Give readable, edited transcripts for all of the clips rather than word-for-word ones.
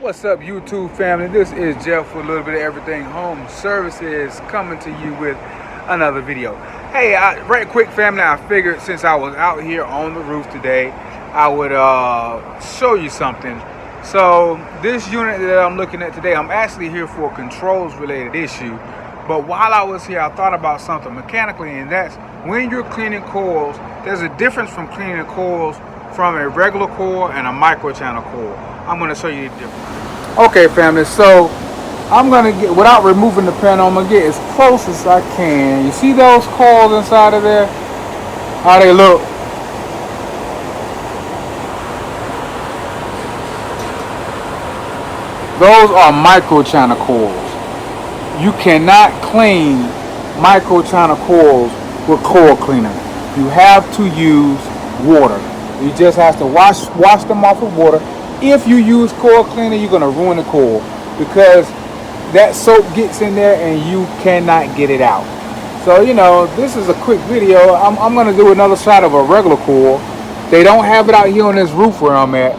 What's up, YouTube family? This is Jeff with a little bit of everything home services, coming to you with another video. Hey, right quick family, I figured since I was out here on the roof today, I would show you something. So this unit that I'm looking at today, I'm actually here for a controls related issue. But while I was here, I thought about something mechanically, and that's when you're cleaning coils, there's a difference from cleaning coils from a regular coil and a micro channel coil. I'm going to show you the difference. Okay, family, so I'm going to get, without removing the panel, I'm going to get as close as I can. You see those coils inside of there? How they look? Those are micro channel coils. You cannot clean micro channel coils with coil cleaner. You have to use water. You just have to wash them off with water. If you use coil cleaner, you're going to ruin the coil because that soap gets in there and you cannot get it out. So, you know, this is a quick video. I'm going to do another shot of a regular coil. They don't have it out here on this roof where I'm at.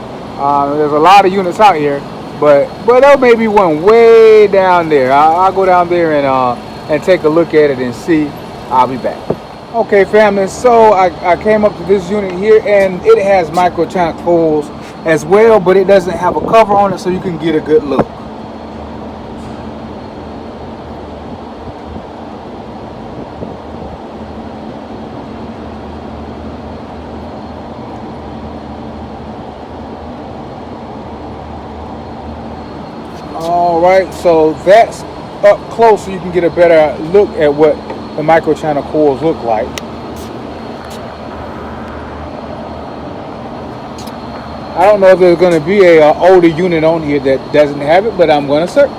There's a lot of units out here, but there may be one way down there. I'll go down there and take a look at it and see. I'll be back. Okay, family, so I came up to this unit here, and it has micro channel coils as well, but it doesn't have a cover on it, so you can get a good look. All right, so that's up close, so you can get a better look at what the micro channel coils look like. I don't know if there's going to be a older unit on here that doesn't have it, but I'm going to search.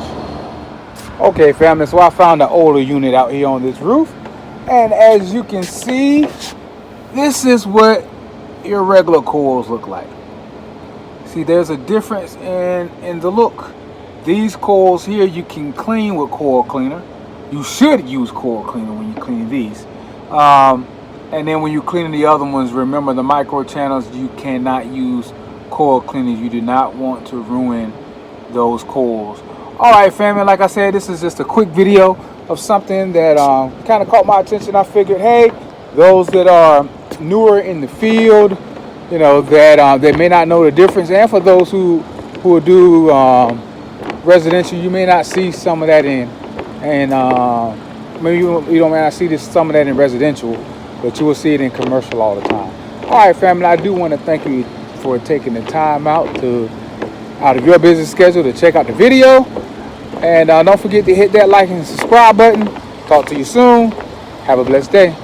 Okay, family, so I found an older unit out here on this roof, and as you can see, this is what your regular coils look like. See, there's a difference in the look. These coils here you can clean with coil cleaner. You should use coil cleaner when you clean these. And then when you clean the other ones, remember the micro channels, you cannot use coil cleaners. You do not want to ruin those coils. All right, family, like I said, this is just a quick video of something that kind of caught my attention. I figured, hey, those that are newer in the field, you know, that they may not know the difference, and for those who do residential, you may not see some of that and maybe you don't may not see some of that in residential, but you will see it in commercial all the time. All right, family, I do want to thank you for taking the time out of your busy schedule to check out the video, and don't forget to hit that like and subscribe button. Talk to you soon. Have a blessed day.